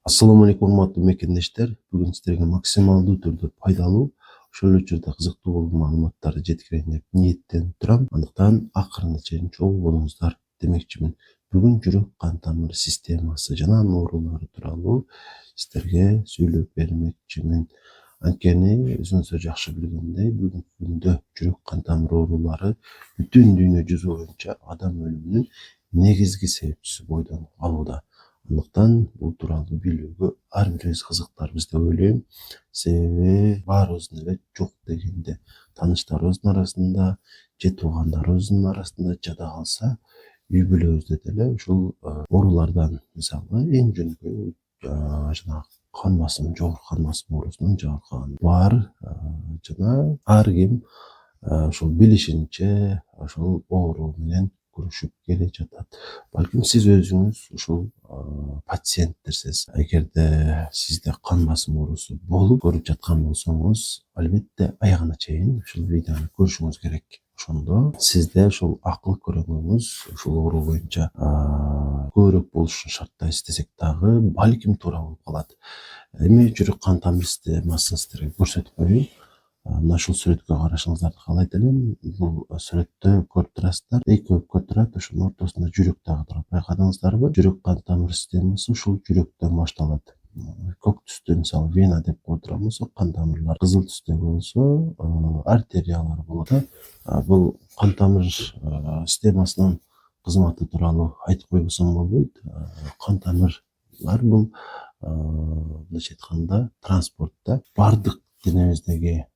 Assalamu alaikum урматтуу мекендештер. Бүгүн сиздерге максималдуу түрдө пайдалуу, ошол эле учурда кызыктуу болгон маалыматтарды жеткирейин деп ниеттенип турам. Андыктан акырына чейин чогуу болуңуздар демекчимин. Бүгүн жүрөк кан тамыр системасы жана анын оорулары тууралуу сиздерге сүйлөп бермекчимин. Анткени өзүңүздөр жакшы билгендей, бүгүнкү күндө жүрөк кан тамыр оорулары бүтүн дүйнө жүзү боюнча адам өлүмүнүн негизги себепчиси бойдон алууда. Андыктан бул тууралуу билүүгө ар бирибиз кызыктарбыз деп ойлойм. Себеби баарыбыздын эле жок дегенде тааныштарыбыздын арасында, же туугандарыбыздын арасында жада калса үй бүлөбүздө деле ушул оорулардан мисалы эң жөнөкөй жанагы кан басым, жогорку кан басым оорусунан жабыркаган бар жана ар ким ушул билишинче ошол оору менен күрөшүп келе жатат. Балким сиз өзүңүз ушул пациенттерсиз. Эгерде сизде кан басым оорусу болуп көрүп жаткан болсоңуз, албетте аягына чейин ушул видеону көрүшүңүз керек. Ошондо сизде ушул акыл көрөңүңүз ушул оору боюнча көбүрөөк болушун шарттайбыз десек дагы балким туура болуп калат. Эми жүрөк кан тамыр системасын сиздерге көрсөтүп коеюн. Мына ушул сүрөткө карашыңыздарды каалайт элем. Бул сүрөттө көрүп турасыздар, эки өпкө турат, ошонун ортосунда жүрөк дагы турат. Байкадыңыздарбы? Жүрөк кан тамыр системасы ушул жүрөктөн башталат. Көк түстө мисалы вена деп коюп болсок, кан тамырлар, кызыл түстө болсо артериялар болот. Бул кан тамыр системасынын кызматы тууралуу айтып койбосом болбойт. Кан тамырлар бул мындайча айтканда транспортто бардык денебиздеги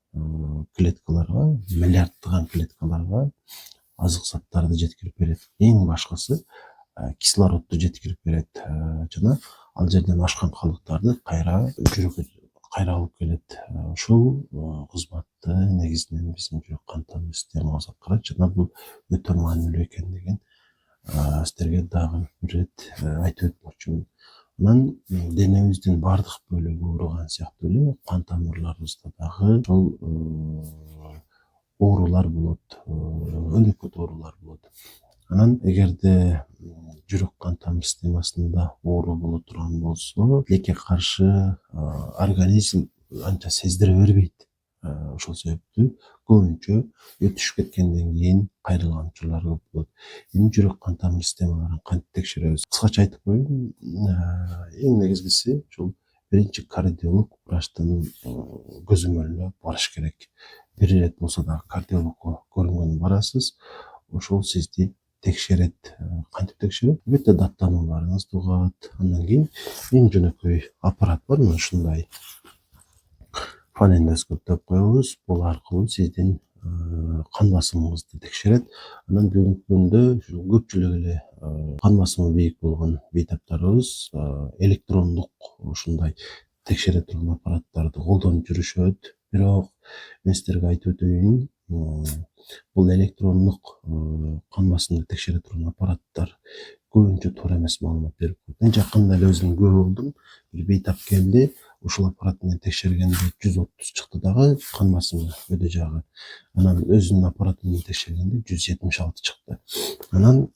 клеткаларга, миллиарддаган клеткаларга азык заттарды жеткирип берет. Эң башкысы кислородду жеткирип берет жана ал жерден ашкан калдыктарды кайра жүрөккө кайра алып келет. Ушул кызматты негизинен биздин жүрөк кан тамыр системабыз аткарат жана бул өтө маанилүү экендигин сиздерге дагы бир ирет айтып өтмөкчүмүн. Анан денебиздин бардык бөлүгү ооруган сыяктуу эле кан тамырларыбызда дагы ошол оорулар болот, өнөкөт оорулар болот. Анан эгерде жүрөк кан тамыр системасында оору боло турган болсо, тилекке каршы организм анча сездире бербейт. Ошол себептүү көбүнчө өтүшүп кеткенден кийин кайрылган учурлар көп болот. Эми жүрөк кан тамыр системаларын кантип текшеребиз? Кыскача айтып коеюн, эң негизгиси ушул биринчи кардиолог врачтын көзөмөлүнө барыш керек. Бир ирет болсо дагы кардиологко көрүнгөнү барасыз. Ошол сизди текшерет. Кантип текшерет? Албетте даттанууларыңызды угат. Андан кийин эң жөнөкөй аппарат бар, мына ушундай фонендоскоп деп коебуз. Бул аркылуу сиздин кан басымыңызды текшерет. Анан бүгүнкү күндө ушул көпчүлүк эле кан басымы бийик болгон бейтаптарыбыз электрондук ушундай текшере турган аппараттарды колдонуп жүрүшөт. Бирок мен сиздерге айтып өтөйүн, бул электрондук кан басымды текшере турган аппараттар көбүнчө туура эмес маалымат берип коет. Мен жакында эле өзүм күбө болдум. Бир бейтап келди, ушул аппарат менен текшергенде 130 чыкты дагы кан басымы өдө жагы. Анан өзүнүн аппараты менен текшергенде 176 чыкты. Анан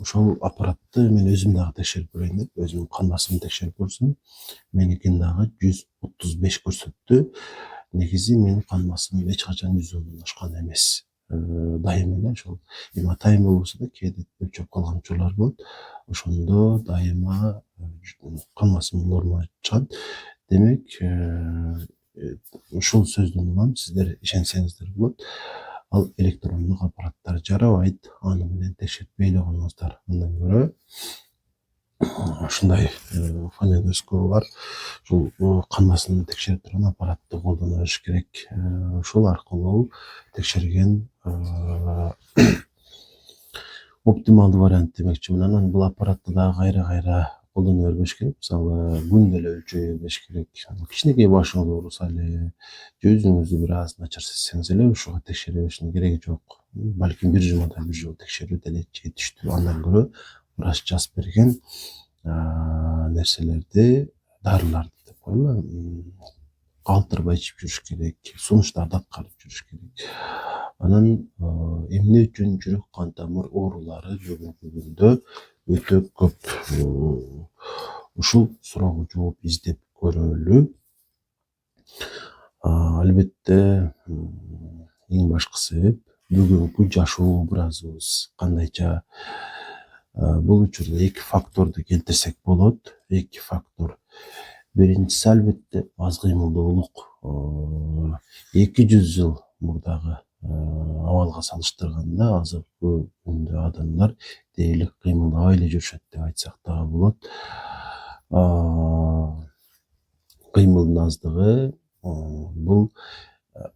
ошол аппаратты мен өзүм дагы текшерип көрөйүн деп, өзүмдүн кан басымды текшерип көрсөм, меникин дагы 135 көрсөттү. Негизи менин кан басымым эч качан 110дон ашкан эмес. Дайыма эле ошол атайын болбосо да кээде өлчөп калган учурлар болот. Ошондо дайыма кан басымым нормага чыгат. Демек, ушул сөздөн улам сиздер ишенсеңиздер болот. Ал электрондук аппараттар жарабайт. Аны менен текшертпей эле коюңуздар. Андан көрө ушундай фонендоскоп бар. Ушул кан басымын текшерип турган аппаратты колдоно бериш керек. Ушул аркылуу текшерген оптималдуу вариант демекчимин. Анан бул аппаратты дагы кайра колдоно бербеш керек. Мисалы, күндө эле өлчөй бербеш керек. Кичинекей башыңыз ооруса эле, же өзүңүздү бир аз начар сезсеңиз эле ушуга текшере беришин кереги жок. Балким бир жумада бир жолу текшерүү деле жетиштүү. Андан көрө врач жазып берген нерселерди, дарыларды деп коелу, калтырбай ичип жүрүш керек, сунуштарды аткарып жүрүш керек. Анан эмне үчүн жүрөк кан тамыр оорулары бүгүнкү күндө өтө көп ушул суроого жооп издеп көрөлү. Албетте эң башкы себеп бүгүнкү жашоо образыбыз кандайча. Бул учурда эки факторду келтирсек болот. Эки фактор. Биринчиси албетте аз кыймылдуулук. 200 жыл мурдагы абалга салыштырганда азыркы күндө адамдар дээрлик кыймылдабай эле жүрүшөт деп айтсак дагы болот. Кыймылдын аздыгы бул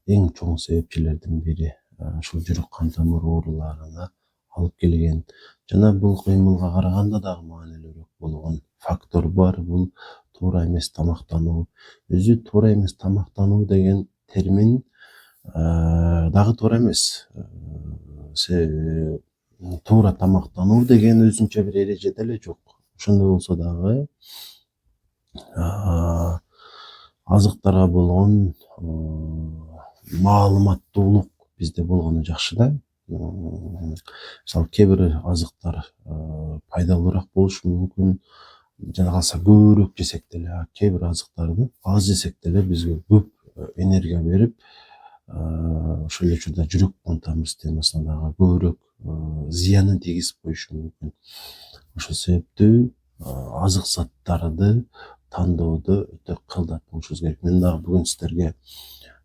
эң чоң себепчилердин бири. Ушул жүрөк кан тамыр ооруларына алып келген. Жана бул кыймылга караганда дагы маанилүүрөөк болгон фактор бар. Бул туура эмес тамактануу. Өзү туура эмес тамактануу деген термин дагы туура эмес. Туура тамактануу деген өзүнчө бир эреже деле жок. Ошондой болсо дагы азыктарга болгон маалыматтуулук бизде болгону жакшы да. Мисалы кээ бир азыктар пайдалуураак болушу мүмкүн. Жана калса көбүрөөк жесек деле, кээ бир азыктарды аз жесек деле бизге көп энергия берип, ошол эле учурда жүрөк кан тамыр системасына дагы көбүрөөк зыянын тийгизип коюшу мүмкүн. Ошол себептүү азык заттарды тандоодо өтө кылдат болушубуз керек. Мен дагы бүгүн сиздерге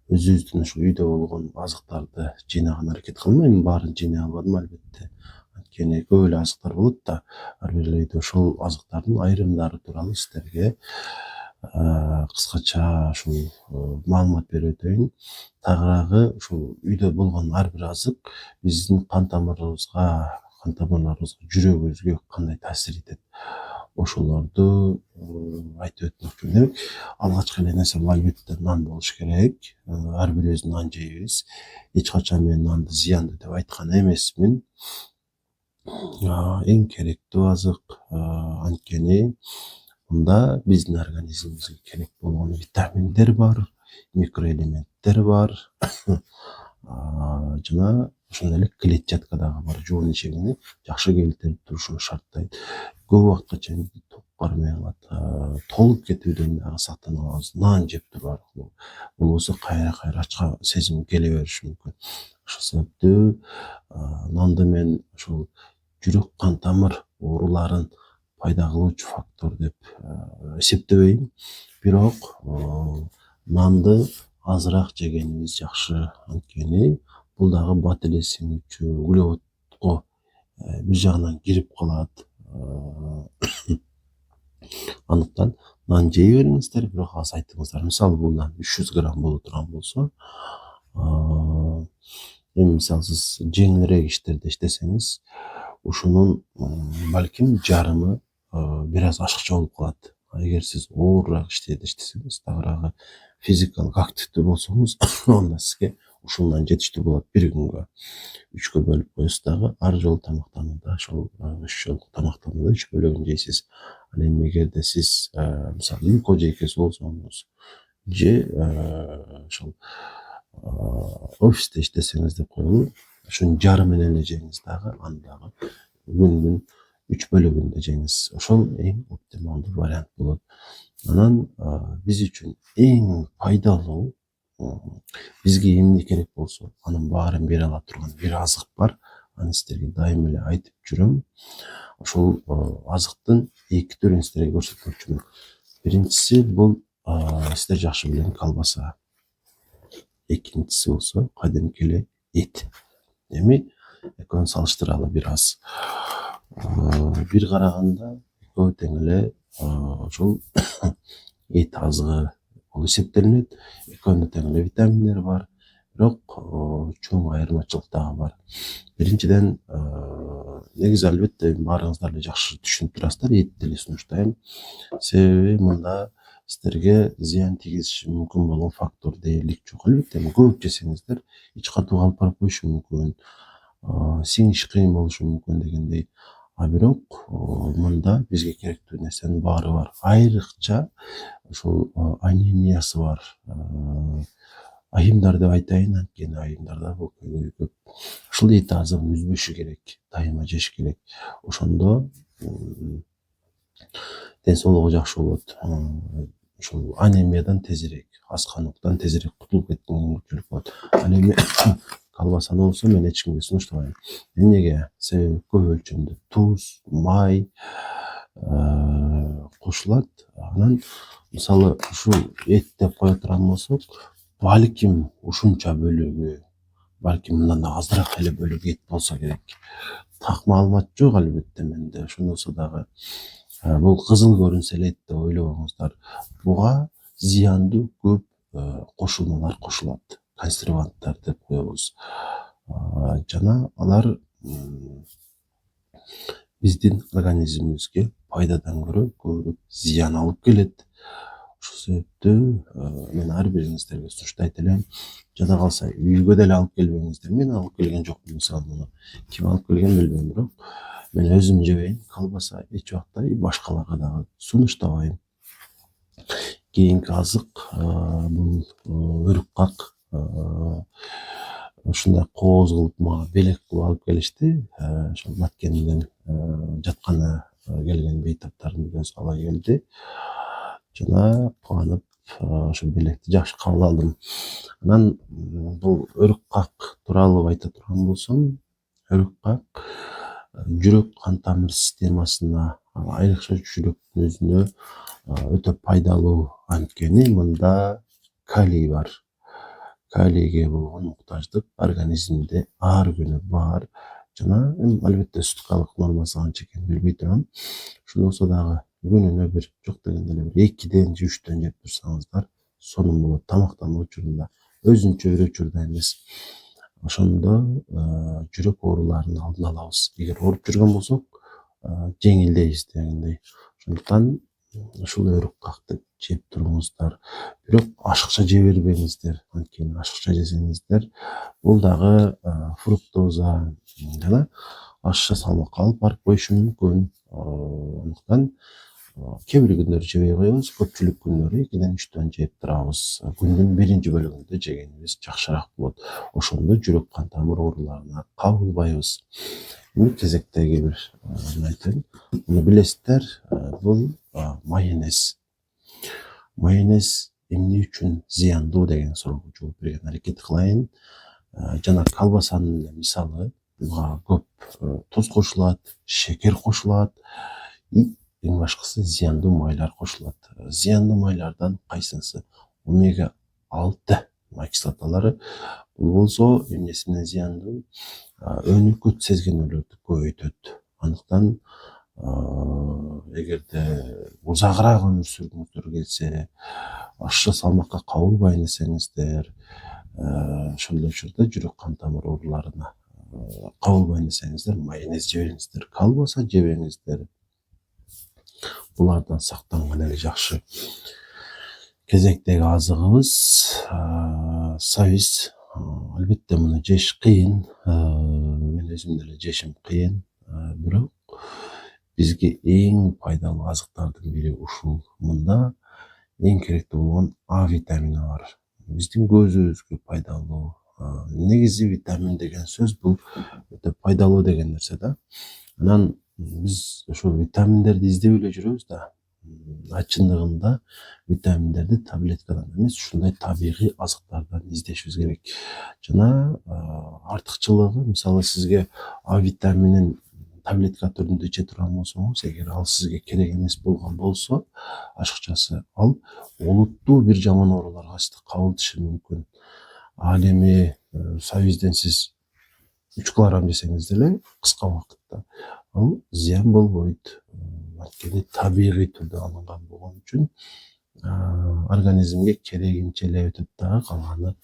өзүбүздүн ушу үйдө болгон азыктарды жыйнаган аракет кылмайм. Баарын жыйнай албадым албетте. Анткени көп эле азыктар болот да. Ар бир үйдө ошол азыктардын айрымдары тууралуу сиздерге кыскача ушул маалымат берип өтөйүн. Тагыраагы ушул үйдө болгон ар бир азык биздин кан тамырларыбызга, жүрөгүбүзгө кандай таасир этет, ошолорду айтып өтмөкчүмүн. Демек, алгачкы эле нерсе бул албетте нан болуш керек. Ар бирибиз нан жейбиз. Эч качан мен нанды зыяндуу деп айткан эмесмин. Эң керектүү азык, анткени мында биздин организмибизге керек болгон витаминдер бар, микроэлементтер бар. Жана ошондой эле клетчатка дагы бар. Жоон ишегини жакшы келтирип турушун шарттайт. Көп убакытка чейин ток бармай калат. Толуп кетүүдөн дагы сактана алабыз. Нан жеп туруп аркылуу. Болбосо кайра ачка сезим келе бериши мүмкүн. Ошол себептүү нанды мен ушул жүрөк кан тамыр ооруларын пайда кылуучу фактор деп эсептебейм. Бирок нанды азыраак жегенибиз жакшы. Анткени бул дагы бат эле сиңүүчү углеводго бир жагынан кирип калат. Андыктан нан жей бериңиздер, бирок азайтыңыздар. Мисалы бул нан 300 грамм боло турган болсо, эми мисалы сиз жеңилирээк иштерде иштесеңиз, ушунун балким жарымы бир аз ашыкча болуп калат. Эгер сиз оорураак иштерде иштесеңиз, тагыраагы физикалык активдүү болсоңуз, анда сизге ушул нан жетиштүү болот бир күнгө. 3кө бөлүп коесуз дагы, ар жолу тамактанууда ошол 3 жолку тамактанууда 3 бөлөгүн жейсиз. Ал эми эгерде сиз мисалы уйку жейкеси болсоңуз же ошол офисте иштесеңиз деп коелу, ошонун жарымын эле жеңиз дагы, аны дагы күндүн 3 бөлөгүндө жеңиз. Ошол эң оптималдуу вариант болот. Анан биз үчүн эң пайдалуу, бизге эмне керек болсо, анын баарын бере ала турган бир азык бар. Аны сиздерге дайым эле айтып жүрөм. Ошол азыктын эки түрүн сиздерге көрсөтмөкчүмүн. Биринчиси бул сиздер жакшы билген колбаса. Экинчиси болсо кадимки эле эт. Эми экөөнүн салыштыралы бир аз. Бир караганда экөө тең эле ошол эт азыгы болуп эсептелинет. Экөөнүндө тең эле витаминдер бар, бирок чоң айырмачылык дагы бар. Биринчиден, негизи албетте баарыңыздар эле жакшы түшүнүп турасыздар, этти эле сунуштайм. Себеби мында сиздерге зыян тийгизиши мүмкүн болгон фактор дээрлик жок. Албетте көп жесеңиздер ич катууга алып барып коюшу мүмкүн, сиңиши кыйын болушу мүмкүн дегендей. Бирок мында бизге керектүү нерсенин баары бар. Айрыкча ошол анемиясы бар айымдар деп айтайын, анткени айымдарда бул көп. Ушул эт азыгын үзбөшү керек, дайыма жеш керек. Ошондо ден соолугу жакшы болот. Ушул анемиядан тезирээк, аскандыктан тезирээк кутулуп кеткенге мүмкүнчүлүк болот. Ал эми колбасаны болсо мен эч кимге сунуштабайм. Эмнеге? Себеби көп өлчөмдө туз, май кошулат. Анан мисалы ушул эт деп кое турган болсок, балким ушунча бөлүгү, балким мындан да азыраак эле бөлүгү эт болсо керек. Так маалымат жок албетте менде. Ошондосо дагы бул кызыл көрүнсө эле эт деп ойлобоңуздар. Буга зыяндуу көп кошулмалар кошулат. Консерванттар деп коебуз. Жана алар биздин организмибизге пайдадан көрө көбүрөөк зыян алып келет. Ошол себептүү мен ар бириңиздерге сунуштайт элем, жада калса үйгө деле алып келбеңиздер. Мен алып келген жокмун, мисалы муну ким алып келген билбейм, бирок мен өзүм жебейм. Колбаса эч убакта башкаларга дагы сунуштабайм. Кийинки азык бул өрүк как. Ушундай кооз кылып мага белек кылып алып келишти. Ошол Баткенден жатканы келген бейтаптардын бирөөсү ала келди. Жана кубанып ошо белекти жакшы кабыл алдым. Анан бул өрүк как тууралуу айта турган болсом, өрүк как жүрөк кан тамыр системасына, айрыкча жүрөктүн өзүнө өтө пайдалуу. Анткени мында калий бар. Калийге болгон муктаждык организмде ар күнү бар. Жана албетте суткалык нормасы канча экенин билбей турам. Ошондосо дагы күнүнө бир жок дегенде эле бир 2-ден же 3төн жеп турсаңыздар сонун болот. Тамактануу учурунда өзүнчө бир учурда эмес. Ошондо жүрөк ооруларынын алдын алабыз. Эгер ооруп жүргөн болсок, жеңилдейбиз дегендей. Ошондуктан ушул өрүк какты жеп туруңуздар. Бирок ашыкча жей бербеңиздер. Анткени ашыкча жесеңиздер, бул дагы фруктоза жана ашыкча салмакка алып барып коюшу мүмкүн. Андыктан кээ бир күндөр жебей коебуз, көпчүлүк күндөрү 2-ден 3төн жеп турабыз. Күндүн биринчи бөлүгүндө жегенибиз жакшыраак болот. Ошондо жүрөк кан тамыр ооруларына кабылбайбыз. Эми кезектеги бир айтайын. Муну билесиздер, бул майонез. Майонез эмне үчүн зыяндуу деген суроого жооп берген аракет кылайын. Жана колбасанын мисалы, буга көп туз кошулат, шекер кошулат, эң башкысы зыяндуу майлар кошулат. Зыяндуу майлардан кайсынысы? Омега 6 май кислоталары. Бул болсо эмнеси менен зыяндуу? Өнүкөт сезгенүүлөрдү көбөйтөт. Андыктан эгерде узагыраак өмүр сүргүңүздөр келсе, ашыкча салмакка кабылбайын десеңиздер, ошол учурда жүрөк кан тамыр ооруларына кабылбайын десеңиздер, майонез жебеңиздер, колбаса жебеңиздер. Булардан сактанган эле жакшы. Кезектеги азыгыбыз сабиз. Албетте муну жеш кыйын. Мен өзүм деле жешим кыйын. Бирок бизге эң пайдалуу азыктардын бири ушул. Мында эң керектүү болгон А витамини бар. Биздин көзүбүзгө пайдалуу. Негизи витамин деген сөз бул өтө пайдалуу деген нерсе да. Анан биз ошо витаминдерди издеп эле жүрөбүз да. Чындыгында витаминдерди таблеткадан эмес, ушундай табигый азыктардан издешибиз керек. Жана артыкчылыгы, мисалы сизге А витаминин таблетка түрүндө иче турган болсоңуз, эгер ал сизге керек эмес болгон болсо, ашыкчасы ал олуттуу бир жаман ооруларга сизди кабылтышы мүмкүн. Ал эми сабизден сиз 3 килограмм жесеңиз деле кыска убакытта ал зыян болбойт. Анткени табигый түрдө алынган болгон үчүн организмге керегинче эле өтөт дагы, калганы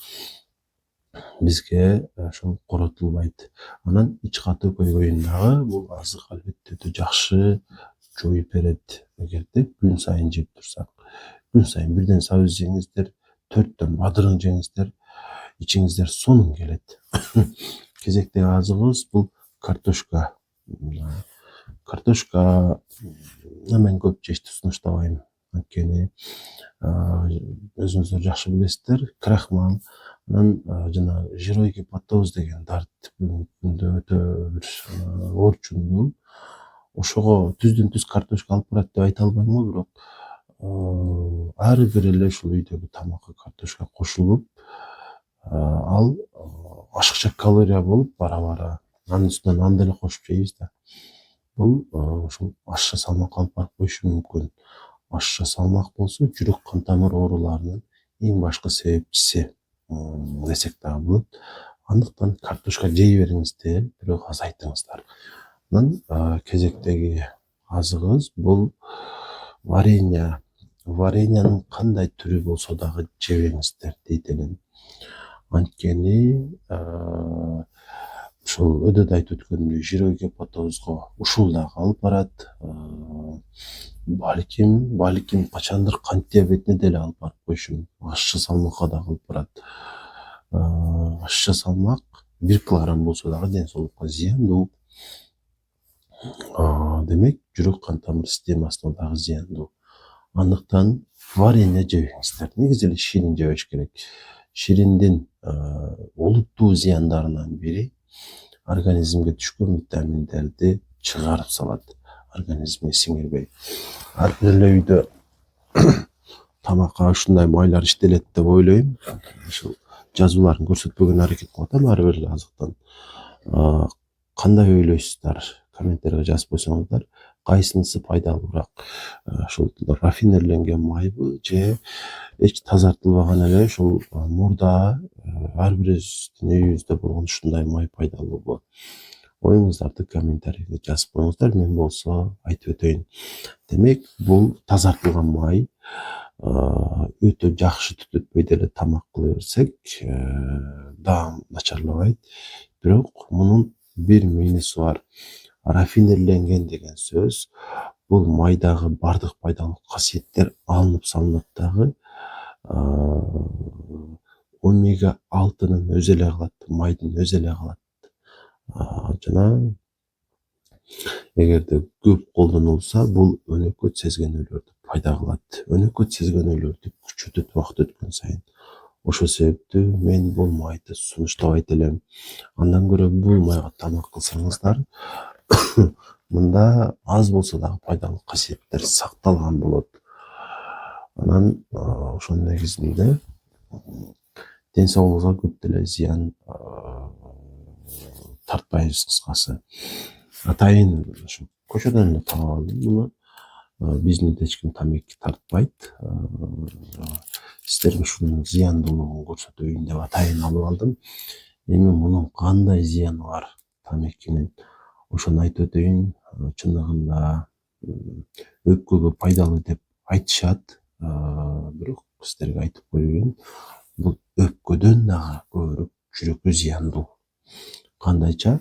бизге ошол коротулбайт. Анан ич каты көйгөйүн дагы бул азык албетте өтө жакшы жоюп берет. Эгерде күн сайын жеп турсак, күн сайын бирден сабиз жеңиздер, 4төн бадырың жеңиздер, ичиңиздер сонун келет. Кезектеги азыгыбыз бул картошка. Картошка мен көп жешти сунуштабайм. Анткени өзүңүздөр жакшы билесиздер, крахмал, анан жана жирой гепатоз деген дарт бүгүнкү күндө өтө бир оорчундуу. ошого түздөн түз картошка алып барат деп айта албайм бирок ар бир эле ушул үйдөгү тамакка картошка кошулуп, ал ашыкча калория болуп бара бара анын үстүнө нан деле кошуп жейбиз да. Бул ушул ашыкча салмак алып барып коюшу мүмкүн. Ашыкча салмак болсо жүрөк кан тамыр ооруларынын эң башкы себепчиси десек дагы болот. Андыктан картошка жей бериңиздер, бирок азайтыңыздар. Анан кезектеги азыгыбыз бул варенье. Вареньянын кандай түрү болсо дагы жебеңиздер дейт элем. Анткени ушул өдөдө айтып өткөнүмдөй жирок гепатозго ушул дагы алып барат. Балким качандыр кант диабетине деле алып барып коюшу мүмкүн. Ашыкча салмакка дагы алып барат. Ашыкча салмак 1 килограмм болсо дагы ден соолукка зыяндуу. Демек жүрөк кан тамыр системасына дагы зыяндуу. Андыктан варенье жебеңиздер. Негизи эле ширин жебеш керек. Шириндин олуттуу зыяндарынан бири организмге түшкөн витаминдерди чыгарып салат, организмге сиңирбей. Ар бир эле үйдө тамакка ушундай майлар иштелет деп ойлойм. Ушул жазууларын көрсөтпөгөнгө аракет кылып атам ар бир эле азыктан. Кандай ойлойсуздар? Комменттерге жазып койсоңуздар. Кайсынысы пайдалуураак? Ушул рафинерленген майбы же эч тазартылбаган эле ушул мурда ар бирибиздин үйүбүздө болгон ушундай май пайдалуубу? Оюңуздарды комментарийге жазып коюңуздар. Мен болсо айтып өтөйүн. Демек, бул тазартылган май өтө жакшы түтүтпөй деле тамак кыла берсек, даам начарлабайт. Бирок мунун бир минусы бар. Рафинерленген деген сөз бул майдагы бардык пайдалуу касиеттер алынып салынат дагы омега 6-нын өзү эле калат, майдын өзү эле калат. Жана эгерде көп колдонулса, бул өнөкөт сезгенүүлөрдү пайда кылат. Өнөкөт сезгенүүлөрдү күчөтөт убакыт өткөн сайын. Ошол себептүү мен бул майды сунуштабайт элем. Андан көрө бул майга тамак кылсаңыздар, мында аз болсо дагы пайдалуу касиеттер сакталган болот. Анан ошонун негизинде ден соолугуңузга көп деле зыян тартпайбыз кыскасы. Атайын ушу көчөдөн эле таап алдым муну. Биздин үйдө эч ким тамеки тартпайт. Сиздерге ушунун зыяндуулугун көрсөтөйүн деп атайын алып алдым. Эми мунун кандай зыяны бар тамекинин? Ошону айтып өтөйүн. Чындыгында өпкөгө пайдалуу деп айтышат. Бирок сиздерге айтып коеюн. Бул өпкөдөн дагы көбүрөөк жүрөккө зыяндуу. Кандайча?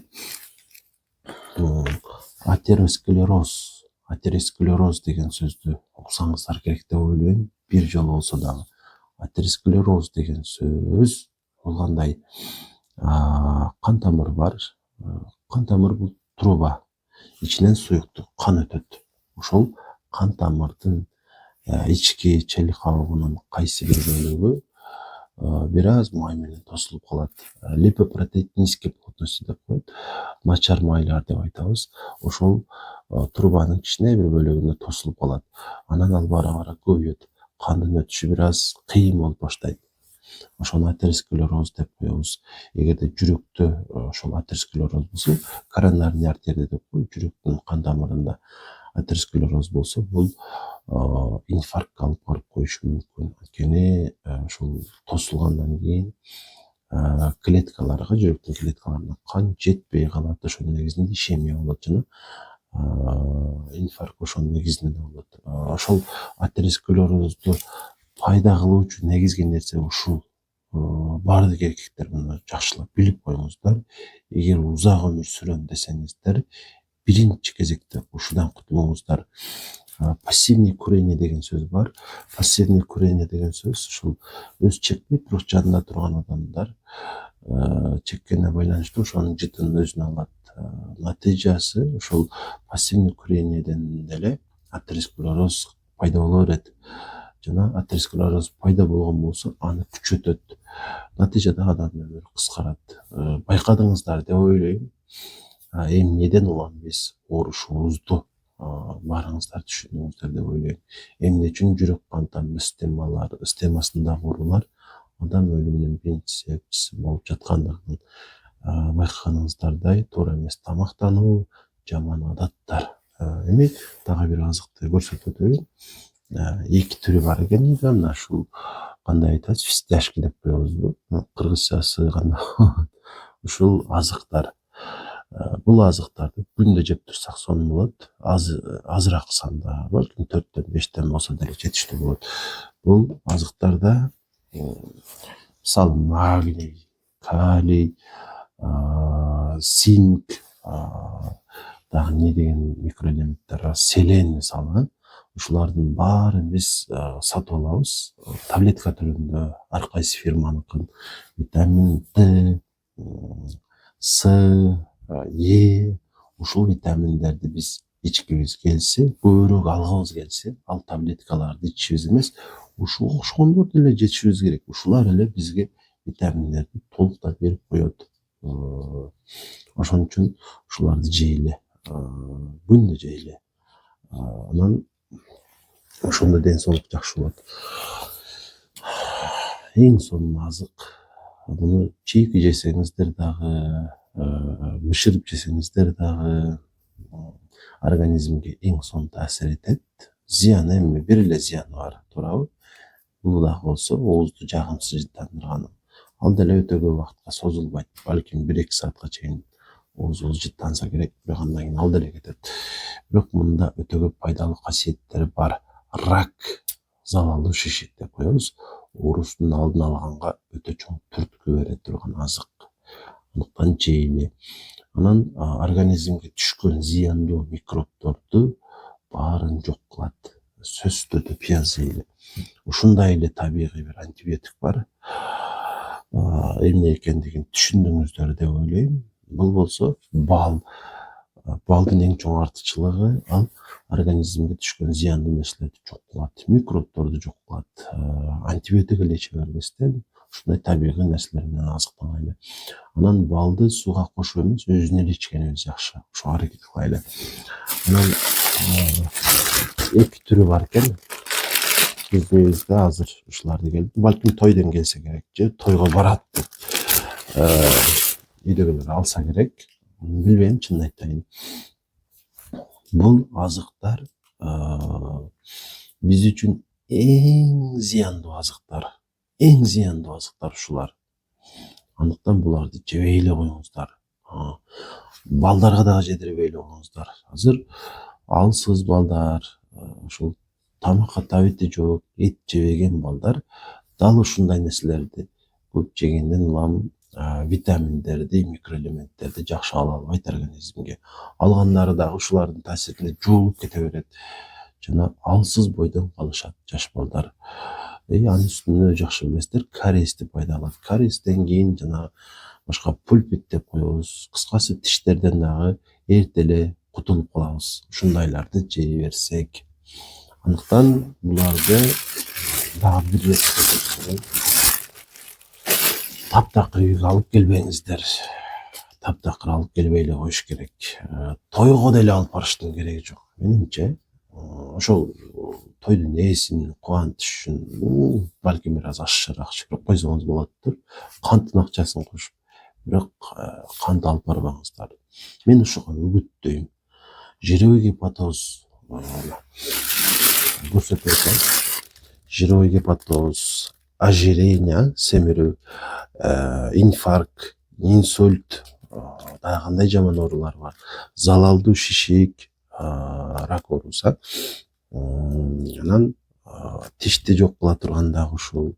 Атеросклероз деген сөздү уксаңыздар керек деп ойлойм. Бир жолу болсо дагы. Атеросклероз деген сөз бул кандай? Кан тамыр бар. Кан тамыр бул труба. Ичинен суюктук кан өтөт. Ошол кан тамырдын ички челик кабыгынын кайсы бир бөлүгү бир аз май менен тосулуп калат. Липопротеинический плотности деп коет. Начар майлар деп айтабыз. Ошол трубанын кичине бир бөлүгүнө тосулуп калат. Анан ал бара көбөйөт. Кандын өтүшү бир аз кыйын болуп баштайт. Ошону атеросклероз деп коебуз. Эгерде жүрөктө ошол атеросклероз болсо, коронарный артерия деп коет, жүрөктүн кан тамырында атеросклероз болсо, бул инфарктка алып барып коюшу мүмкүн. Анткени ушул тосулгандан кийин клеткаларга, жүрөктүн клеткаларына кан жетпей калат. Ошонун негизинде ишемия болот жана инфаркт ошонун негизинде болот. Ошол атеросклерозду пайда кылуучу негизги нерсе ушул. Бардык эркектер муну жакшылап билип коюңуздар. Эгер узак өмүр сүрөм десеңиздер, биринчи кезекте ушудан кутулуңуздар. Пассивный курение деген сөз бар. Пассивный курение деген сөз ушул өз чекпейт, бирок жанында турган адамдар чеккенине байланыштуу ошонун жытынын өзүнө алат. Натыйжасы ушул пассивный курениеден деле атеросклероз пайда боло берет. Жана атеросклероз пайда болгон болсо, аны күчөтөт. Натыйжада адамдын өмүрү кыскарат. Байкадыңыздар деп ойлойм. Эмнеден улам биз оорушубузду баарыңыздар түшүндүңүздөр деп ойлойм. Эмне үчүн жүрөк кан тамыр системасындагы оорулар адам өлүмүнүн биринчи себепчиси болуп жаткандыгын байкаганыңыздардай туура эмес тамактануу, жаман адаттар. Эми дагы бир азыкты көрсөтүп өтөйүн. Эки түрү бар экен да, мына ушул кандай айтабыз, фистяшки деп коебузбу, кыргызчасы кандай ушул азыктар. Бул азыктарды күндө жеп турсак сонун болот. Азыраак санда, балким 4төн 5тен болсо деле жетиштүү болот. Бул азыктарда мисалы магний, калий, цинк, дагы эмне деген микроэлементтер бар, селен мисалы, ушулардын баарын биз сатып алабыз таблетка түрүндө. Ар кайсы фирманыкын витамин Д, С, Е, ушул витаминдерди биз ичкибиз келсе, көбүрөөк алгыбыз келсе, ал таблеткаларды ичишибиз эмес, ушуга окшогондорду эле жешибиз керек. Ушулар эле бизге витаминдерди толуктап берип коет. Ошон үчүн ушуларды жейли, күндө жейли. Анан ошондо ден соолук жакшы болот. Эң сонун азык, муну чийки жесеңиздер дагы, бышырып жесеңиздер дагы организмге эң сонун таасир этет. Зыяны эми бир эле зыяны бар, туурабы? Бул дагы болсо оозду жагымсыздандырган. Ал деле өтө көп убакытка созулбайт. Балким 1-2 саатка чейин оозубуз жыттанса керек, бирок андан кийин ал деле кетет. Бирок мында өтө көп пайдалуу касиеттери бар. Рак, залалдуу шишик деп коебуз. Оорусунун алдын алганга өтө чоң түрткү бере турган азык. Андыктан жейли. Анан организмге түшкөн зыяндуу микробдорду баарын жок кылат. Сөзсүз түрдө пияз жейли. Ушундай эле табигый бир антибиотик бар. Эмне экендигин түшүндүңүздөр деп ойлойм. Бул болсо бал. Балдын эң чоң артыкчылыгы ал организмге түшкөн зыяндуу нерселерди жок кылат, микробдорду жок кылат. Антибиотик эле иче бербестен ушундай табигый нерселер менен азыктангайлы. Анан балды сууга кошуп эмес, өзүнө эле ичкенибиз жакшы. Ошого аракет кылайлы. Анан эки түрү бар экен. Биздебизде азыр ушуларды келди. Балким тойдон келсе керек, же тойго барат деп үйдөгүлөр алса керек. Билбейм, чынын айтайын. Бул азыктар биз үчүн эң зыяндуу азыктар. Эң зыяндуу азыктар ушулар. Андыктан буларды жебей эле коюңуздар. Балдарга дагы жедирбей эле коюңуздар. Азыр алсыз балдар, ушул тамакка табити жок, эт жебеген балдар дал ушундай нерселерди көп жегенден улам витаминдерди, микроэлементтерди жакшы ала албайт организмге. Алгандары дагы ушулардын таасирине жуулуп кете берет. Жана алсыз бойдон калышат жаш балдар. Анын үстүнө жакшы билесиздер, кариести пайда алат. Кариестен кийин жана башка пульпит деп коебуз. Кыскасы тиштерден дагы эрте эле кутулуп калабыз. Ушундайларды жей берсек. Андыктан буларды дагы бир рет таптакыр үйгө алып келбеңиздер. Таптакыр алып келбей эле коюш керек. Тойго деле алып барыштын кереги жок. Менимче, ошол тойдун ээсин кубантыш үчүн балким бир аз ашыраак чыгарып койсоңуз болоттур. Канттын акчасын кошуп, бирок кант алып барбаңыздар. Мен ушуга үгүттөйм. Жировой гепатоз көрсөтүп атам. Жировой гепатоз, ожирение, семирүү, инфаркт, инсульт, дагы кандай жаман оорулар бар. Залалдуу шишик, рак ооруса. Анан тишти жок кыла турган дагы ушул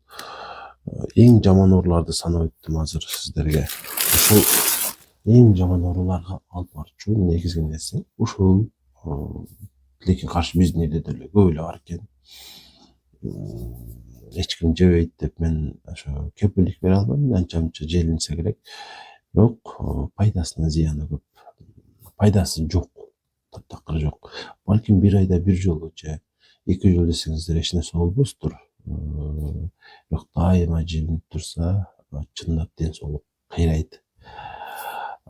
эң жаман ооруларды санап өттүм азыр сиздерге. Ушул эң жаман ооруларга алып барчу негизги нерсе ушул. Тилекке каршы биздин элде деле көп эле бар экен. Эч ким жебейт деп мен ошо кепилдик бере албайм, анча мынча желинсе керек. Бирок пайдасынан зыяны көп. Пайдасы жок, таптакыр жок. Балким бир айда бир жолу же 2 жолу жесеңиздер эч нерсе болбостур. Бирок дайыма желинип турса, чындап ден соолук кыйрайт.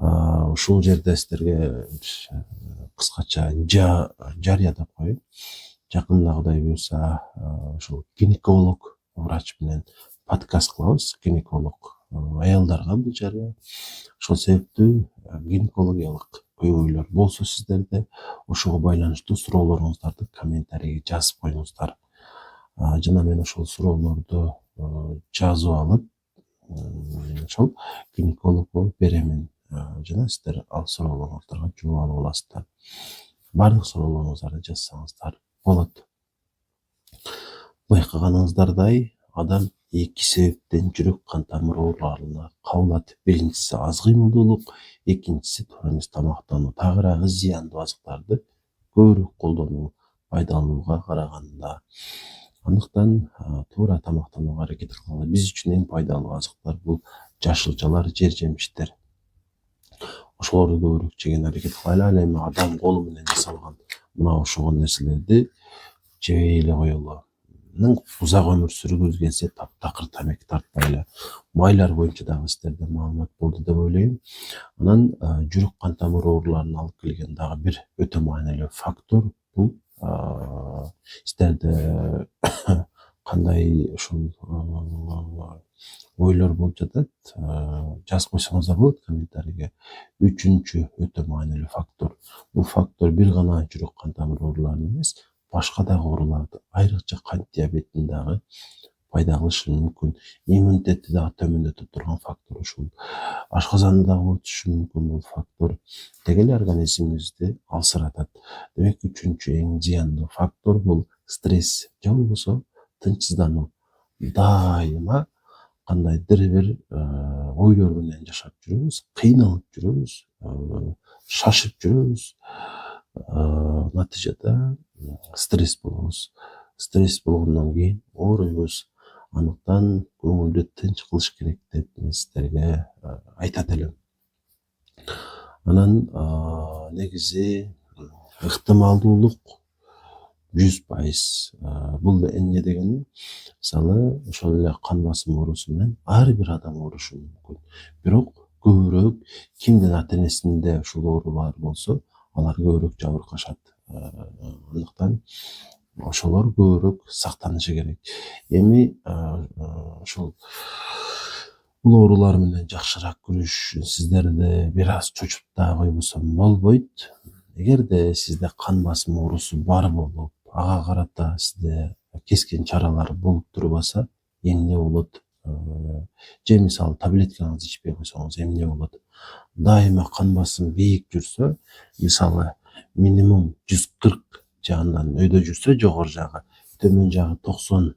Ушул жерде сиздерге кыскача жарыядап коеюн. Жакында Кудай буюрса ушул гинеколог врач менен подкаст кылабыз. Гинеколог аялдарга бул жарыя. Ошол себептүү гинекологиялык көйгөйлөр болсо сиздерде ошого байланыштуу суроолоруңуздарды комментарийге жазып коюңуздар. Жана мен ошол суроолорду жазып алып, ошол гинекологго беремин. Жана сиздер ал суроолоруңуздарга жооп алып аласыздар. Бардык суроолоруңуздарды жазсаңыздар болот. Байкаганыңыздардай, адам эки себептен жүрөк кан тамыр ооруларына кабылат. Биринчиси аз кыймылдуулук, экинчиси туура эмес тамактануу. Тагыраагы зыяндуу азыктарды көбүрөөк колдонуу пайдалууга караганда. Андыктан туура тамактанууга аракет кылалы. Биз үчүн эң пайдалуу азыктар бул жашылчалар, жер жемиштер. Ошолорду көбүрөөк жеген аракет кылайлы. Ал эми адам колу менен жасалган мына ошогон нерселерди жебей эле коелу. Узак өмүр сүргүбүз келсе таптакыр тамеки тартпайлы. Майлар боюнча дагы сиздерде маалымат болду деп ойлойм. Анан жүрөк кан тамыр ооруларына алып келген дагы бир өтө маанилүү фактор бул сиздерде кандай ушул ойлор болуп жатат, жазып койсоңуздар болот комментарийге. Үчүнчү өтө маанилүү фактор. Бул фактор бир гана жүрөк кан тамыр ооруларын эмес, башка дагы ооруларды, айрыкча кант диабетин дагы пайда кылышы мүмкүн. Иммунитетти дагы төмөндөтө турган фактор ушул. Ашказанды дагы оорутушу мүмкүн бул фактор. Деги эле организмибизди алсыратат. Демек, үчүнчү эң зыяндуу фактор бул стресс же болбосо тынчсыздануу. Дайыма кандайдыр бир ойлор менен жашап жүрөбүз, кыйналып жүрөбүз, шашып жүрөбүз. Натыйжада стресс болобуз. Стресс болгондон кийин ооруйбуз. Андыктан көңүлдү тынч кылыш керек деп мен сиздерге айтат элем. Анан негизи ыктымалдуулук 100%. Бул эмне дегени? Мисалы, ошол эле кан басым оорусу менен ар бир адам оорушу мүмкүн. Бирок көбүрөөк кимдин ата-энесинде ушул оору бар болсо, алар көбүрөөк жабыркашат. Андыктан ошолор көбүрөөк сактанышы керек. Эми ошол бул оорулар менен жакшыраак күрөшүш үчүн сиздерди бир аз чочуп да койбосом болбойт. Эгерде сизде кан басым оорусу бар болуп, ага карата сизде кескен чаралар болуп турбаса, эмне болот? Же мисалы таблеткаңызды ичпей койсоңуз эмне болот? Дайыма кан басым бийик жүрсө, мисалы минимум 140 жандан өйдө жүрсө, жогору жагы, төмөн жагы 90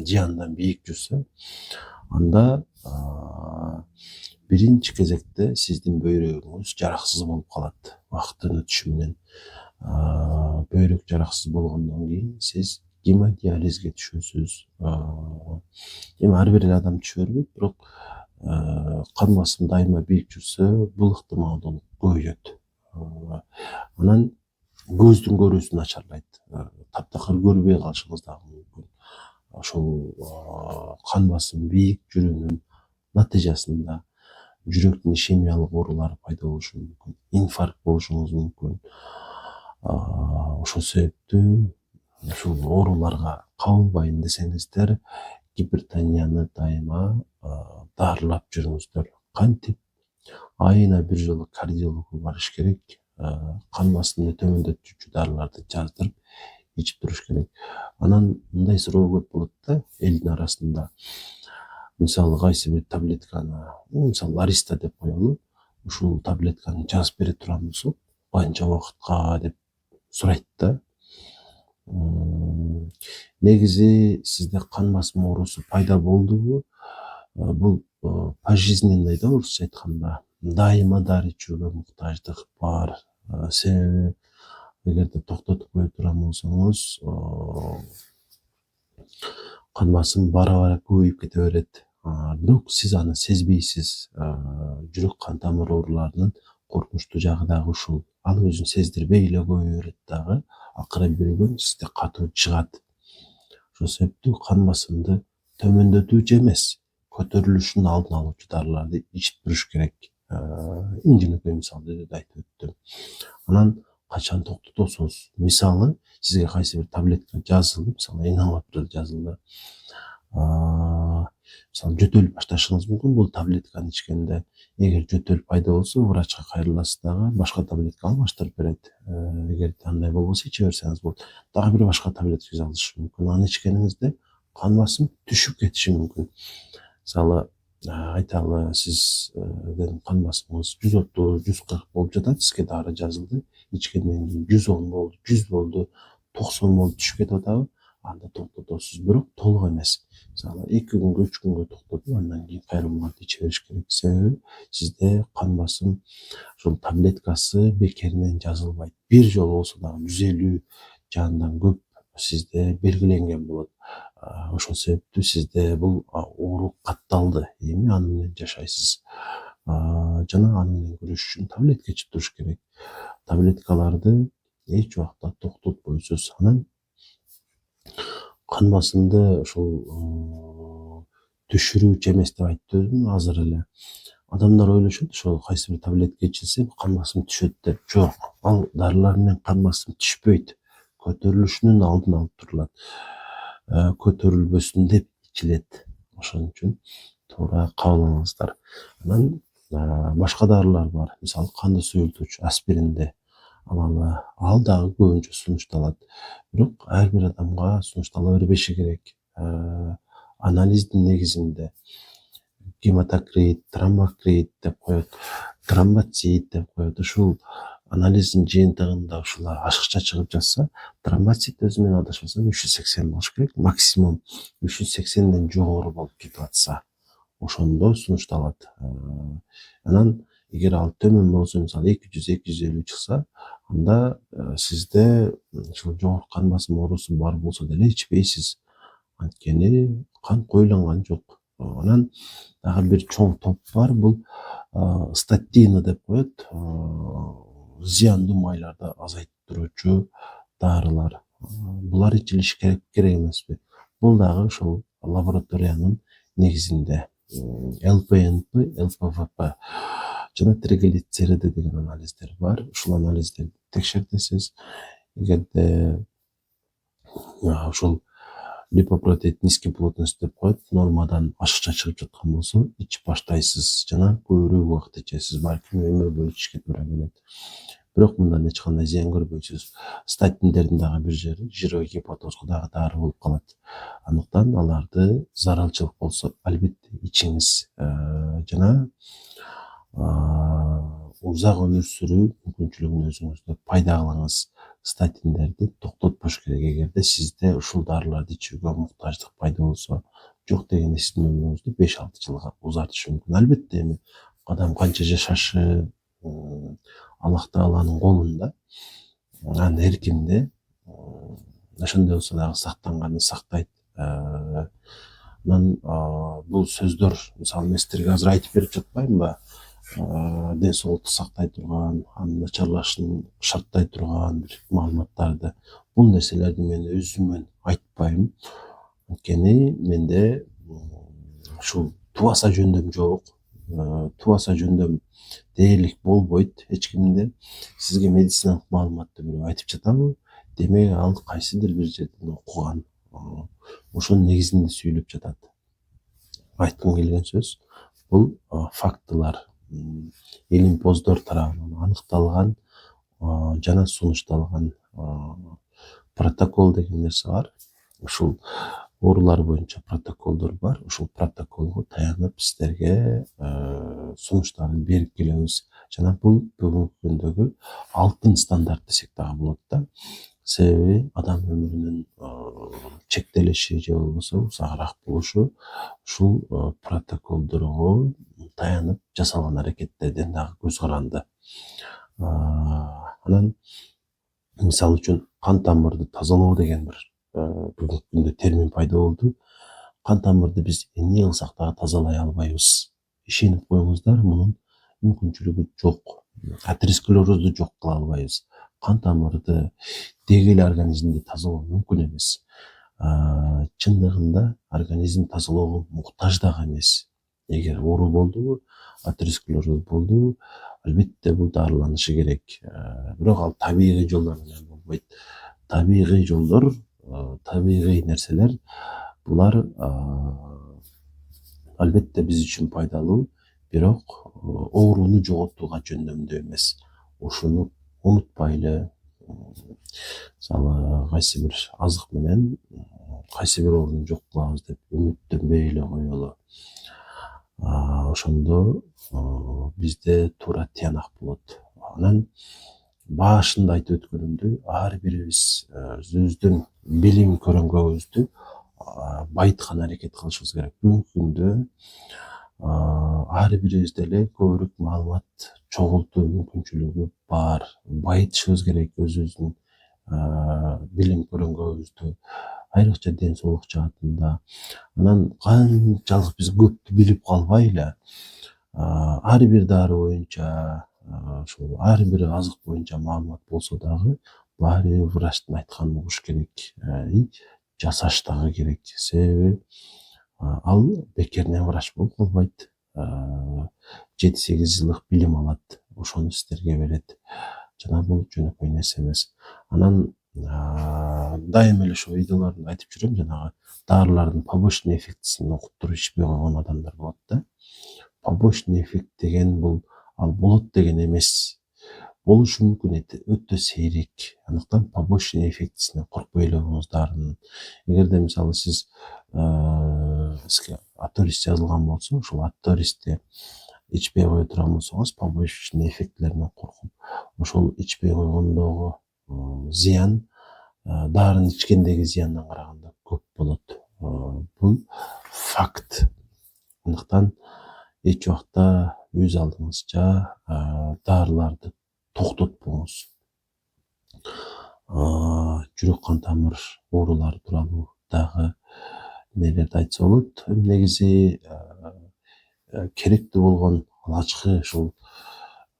жандан бийик жүрсө, анда биринчи кезекте сиздин бөйрөгүңүз жараксыз болуп калат. Убакыттын өтүшү менен бөйрөк жараксыз болгондон кийин сиз гемодиализге түшөсүз. Эми ар бир адам түшө бербейт, бирок кан басым дайыма бийик жүрсө, бул ыктымалдуулук көбөйөт. Анан көздүн көрүүсү начарлайт. Таптакыр көрбөй калышыңыз дагы мүмкүн. Ошол кан басым бийик жүрүүнүн натыйжасында жүрөктүн ишемиялык оорулары пайда болушу мүмкүн, инфаркт болушуңуз мүмкүн. Ошол себептүү ушул ооруларга кабылбайын десеңиздер, гипертонияны дайыма дарылап жүрүңүздөр. Кантип? Айына бир жолу кардиологко барыш керек. Кан басымды төмөндөтүүчү дарыларды жаздырып ичип туруш керек. Анан мындай суроо көп болот да элдин арасында. Мисалы кайсы бир таблетканы, мисалы Ариста деп коелу, ушул таблетканы жазып бере турам болсо, канча убакытка деп сурайт да. Негизи сизде кан басым оорусу пайда болдубу? Бул пожизненный да, орусча айтканда, дайыма дары ичүүгө муктаждык бар. Себеби эгерде токтотуп кое турган болсоңуз, кан басым бара-бара көбөйүп кете берет. Бирок сиз аны сезбейсиз. Жүрөк кан тамыр ооруларынын коркунучтуу жагы дагы ушул. Ал өзүн сездирбей эле көбөйө берет дагы. Акыры бир күн сизде катуу чыгат. Ошол себептүү кан басымды төмөндөтүүчү эмес, көтөрүлүшүнүн алдын алуучу дарыларды ичип туруш керек. Инженекей мисалды айтып өттүм. Анан качан токтотосуңуз? Мисалы, сизге кайсы бир таблетка жазылды, мисалы ингалатор жазылды. Мисалы жөтөлүп башташыңыз мүмкүн бул таблетканы ичкенде. Эгер жөтөл пайда болсо, врачка кайрыласыз дагы, башка таблетка алмаштырып берет. Эгер андай болбосо иче берсеңиз болот. Дагы бир башка таблетка жазылышы мүмкүн. Аны ичкениңизде кан басым түшүп кетиши мүмкүн. Мисалы, айталы, сиздин кан басымыңыз 130, 140 болуп жатат, сизге дары жазылды. Ичкенден кийин 110 болду, 100 болду, 90 болду, түшүп кетип атабы? Анда токтотосуз, бирок толук эмес. Мисалы, 2 күнгө, 3 күнгө токтотуп, андан кийин кайра улантып иче бериш керек. Себеби сизде кан басым ушул таблеткасы бекеринен жазылбайт. Бир жолу болсо дагы 150 жандан көп сизде белгиленген болот. Ошол себептүү сизде бул оору катталды. Эми аны менен жашайсыз. Жана аны менен күрөшүш үчүн таблетка ичип туруш керек. Таблеткаларды эч убакта токтотпойсуз. Анан кан басымды ушул түшүрүүчү эмес деп айттым азыр эле. Адамдар ойлошот, ошол кайсы бир таблетка ичилсе кан басым түшөт деп. Жок, ал дарылар менен кан басым түшпөйт. Көтөрүлүшүнүн алдын алып турулат. Көтөрүлбөсүн деп ичилет. Ошон үчүн туура кабыл алыңыздар. Анан башка дарылар бар. Мисалы, канды суюлтуучу аспиринди алалы. Ал дагы көбүнчө сунушталат. Бирок ар бир адамга сунуштала бербеши керек. Анализдин негизинде гематокрит, тромбокрит деп коет, тромбоцит деп коет. Ушул анализдин жыйынтыгында ушулар ашыкча чыгып жатса, тромбоцит өзү менен адашпасам 380 болуш керек, максимум 380ден жогору болуп кетип атса, ошондо сунушталат. Анан эгер ал төмөн болсо, мисалы 200-250 чыкса, анда сизде ушул жогорку кан басым оорусу бар болсо деле ичпейсиз. Анткени кан коюланган жок. Анан дагы бир чоң топ бар, бул статины деп коет. Зыяндуу майларды азайттыруучу дарылар. Булар ичилиши керек эмеспи? Бул дагы ошол лабораториянын негизинде ЛПНП, ЛПВП жана триглицериди деген анализдер бар. Ушул анализдерди текшертесиз. Эгерде ушул липопротеин низкий плотность деп коет, нормадан ашыкча чыгып жаткан болсо, ичип баштайсыз жана көбүрөөк убакыт ичесиз, балким өмүр бою ичишке туура келет. Бирок мындан эч кандай зыян көрбөйсүз. Статиндердин дагы бир жери жирогепатозго дагы дары болуп калат. Андыктан аларды зарылчылык болсо, албетте ичиңиз. Жана узак өмүр сүрүү мүмкүнчүлүгүн өзүңүздө пайда кылыңыз. Статиндерди токтотпош керек. Эгерде сизде ушул дарыларды ичүүгө муктаждык пайда болсо, жок дегенде сиздин өмүрүңүздү 5-6 жылга узартышы мүмкүн. Албетте эми адам канча жашашы Аллах Тааланын колунда, анын эркинде. Ошондой болсо дагы сактанганы сактайт. Анан бул сөздөр, мисалы, мен сиздерге азыр айтып берип жатпаймынбы? Ден соолукту сактай турган, анын начарлашын шарттай турган бир маалыматтарды. Бул нерселерди мен өзүмөн айтпайм. Анткени менде ушул тубаса жөндөм жок. Тубаса жөндөм дээрлик болбойт эч кимде. Сизге медициналык маалыматты бирөө айтып жатабы? Демек ал кайсыдыр бир жерден окуган. Ошонун негизинде сүйлөп жатат. Айткым келген сөз бул фактылар, илимпоздор тарабынан аныкталган жана сунушталган протокол деген нерсе бар. Ушул оорулар боюнча протоколдор бар. Ушул протоколго таянып сиздерге сунуштарын берип келебиз. Жана бул бүгүнкү күндөгү алтын стандарт десек дагы болот да. Себеби адам өмүрүнүн чектелиши же болбосо узагыраак болушу ушул протоколдорго таянып жасалган аракеттерден дагы көз каранды. Анан мисалы үчүн кан тамырды тазалоо деген бир бүгүнкү күндө термин пайда болду. Кан тамырды биз эмне кылсак дагы тазалай албайбыз. Ишенип коюңуздар, мунун мүмкүнчүлүгү жок. Атеросклерозду жок кыла албайбыз. Кан тамырды деги эле организмди тазалоо мүмкүн эмес. Чындыгында организм тазалоого муктаж дагы эмес. Эгер оору болдубу, атеросклероз болдубу, албетте бул дарыланышы керек. Бирок ал табигый жолдор менен болбойт. Табигый жолдор, табигый нерселер булар албетте биз үчүн пайдалуу, бирок ооруну жоготууга жөндөмдүү эмес. Ушуну унутпайлы. Мисалы кайсы бир азык менен кайсы бир ооруну жок кылабыз деп үмүттөнбөй эле коелу. Ошондо бизде туура тыянак болот. Анан башында айтып өткөнүмдөй, ар бирибиз өзүбүздүн билим көрөңгөбүздү байыткан аракет кылышыбыз керек. Бүгүнкү күндө ар бирибиз деле көбүрөөк маалымат чогултуу мүмкүнчүлүгү бар. Байытышыбыз керек өзүбүздүн билим көрөңгөбүздү, айрыкча ден соолук жаатында. Анан канчалык биз көптү билип калбайлы, ар бир дары боюнча, ошол ар бир азык боюнча маалымат болсо дагы, баары бир врачтын айтканын угуш керек, жасаш дагы керек. Себеби ал бекеринен врач болуп калбайт. 7-8 жылдык билим алат, ошону сиздерге берет. Жана бул жөнөкөй нерсе эмес. Анан дайыма эле ошо видеолордун айтып жүрөм, жанагы дарылардын побочный эффектисин окуп туруп ичпей койгон адамдар болот да. Побочный эффект деген бул ал болот деген эмес. Болушу мүмкүн, өтө сейрек. Андыктан побочный эффектисинен коркпой эле коюңуз дарынын. Эгерде мисалы сиз сизге аторис жазылган болсо, ошол атористи ичпей кое турган болсоңуз, побочный эффектилеринен коркуп, ошол ичпей койгондогу зыян дарыны ичкендеги зыяндан караганда көп болот. Бул факт. Андыктан эч убакта өз алдыңызча дарыларды токтотпоңуз. Жүрөк кан тамыр оорулары тууралуу дагы нелерди айтса болот. Негизи керектүү болгон алгачкы ушул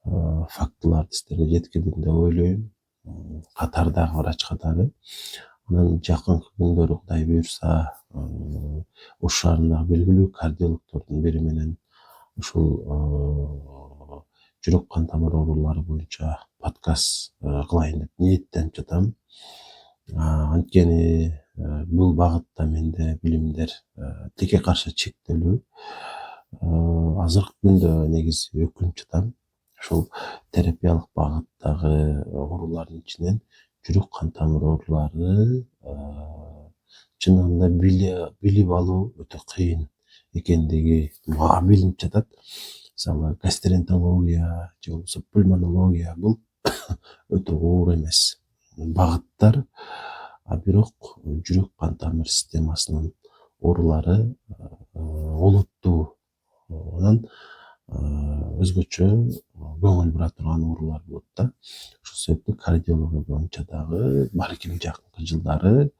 фактыларды сиздерге жеткирдим деп ойлойм. Катардагы врач катары. Анан жакынкы күндөрү Кудай буюрса, Ош шаарындагы белгилүү кардиологдордун бири менен ушул жүрөк кан тамыр оорулары боюнча подкаст кылайын деп ниеттенип жатам. Анткени бул багытта менде билимдер тике каршы чектелүү. Азыркы күндө негизи өкүнүп жатам. Ушул терапиялык багыттагы оорулардын ичинен жүрөк кан тамыр оорулары чынында билип алуу өтө кыйын экендиги мага билинип жатат. Мисалы гастроэнтерология же болбосо пульмонология бул өтө оор эмес багыттар, бирок жүрөк кан тамыр системасынын оорулары олуттуу. Анан өзгөчө көңүл бура турган оорулар болот да. Ошол себептен кардиология боюнча дагы балким жакынкы жылдары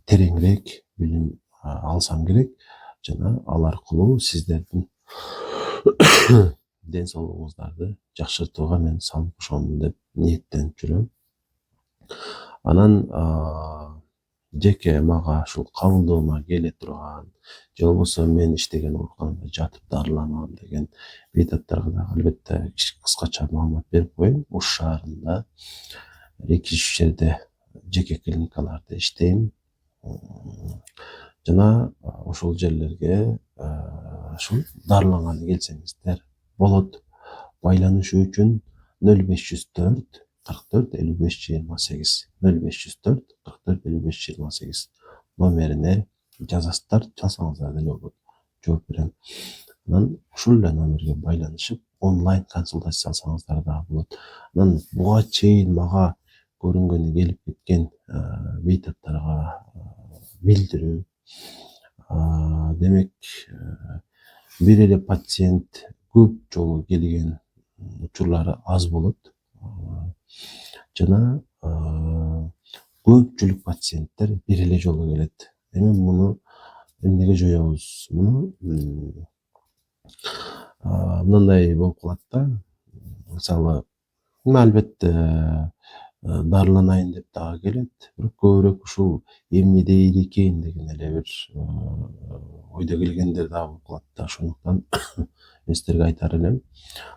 тереңирээк билим алсам керек. Жана ал аркылуу сиздердин ден соолугуңуздарды жакшыртууга мен салым кошомун деп ниеттенип жүрөм. Анан жеке мага ушул кабылдоомо келе турган же болбосо мен иштеген ооруканада жатып дарыланам деген бейтаптарга дагы албетте кыскача маалымат берип коеюн. Ош шаарында 2-3 жерде жеке клиникаларда иштейм. Жана ошол жерлерге ушул дарыланганы келсеңиздер болот. Байланышуу үчүн 0504 44 55 28 0504 44 55 28 номерине жазасыздар, жазсаңыздар деле болот. Жооп берем. Анан ушул эле номерге байланышып онлайн консультация алсаңыздар дагы болот. Анан буга чейин мага көрүнгөнү келип кеткен бейтаптарга билдирүү. Демек, бир эле пациент көп жолу келген учурлары аз болот. Жана көпчүлүк пациенттер бир эле жолу келет. Эми муну эмнеге жоебуз? Муну мындай болуп калат да. Мисалы, албетте дарыланайын деп дагы келет, бирок көбүрөөк ушул эмне дейт экен деген эле бир ойдо келгендер дагы болуп калат да. Ошондуктан мен сиздерге айтар элем,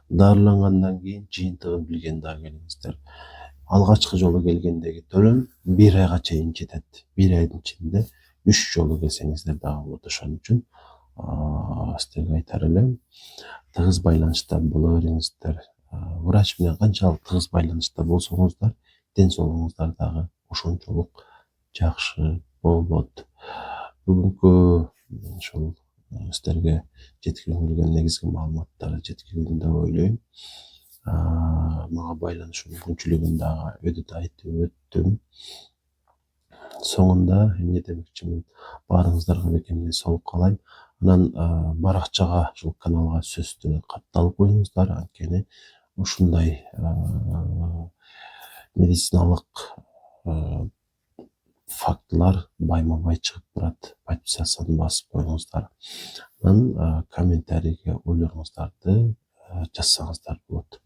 дарылангандан кийин жыйынтыгын билген дагы келиңиздер. Алгачкы жолу келгендеги төлөм 1 айга чейин жетет. 1 айдын ичинде 3 жолу келсеңиздер дагы болот. Ошон үчүн сиздерге айтар элем, тыгыз байланышта боло бериңиздер. Врач менен канчалык тыгыз байланышта болсоңуздар, ден соолугуңуздар дагы ошончолук жакшы болот. Бүгүнкү ушул сиздерге жеткиргим келген негизги маалыматтар жеткирдим деп ойлойм. Мага байланышуу мүмкүнчүлүгүн дагы өтө айтып өттүм. Соңунда эмне демекчимин, баарыңыздарга бекемдей салып калайм. Анан баракчага, ушул каналга сөзсүз катталып коюңуздар, анткени ушундай медициналык фактылар байма-бай чыгып турат. Подписацияны басып коюңуздар. Анан комментарийге ойлоруңуздарды жазсаңыздар болот.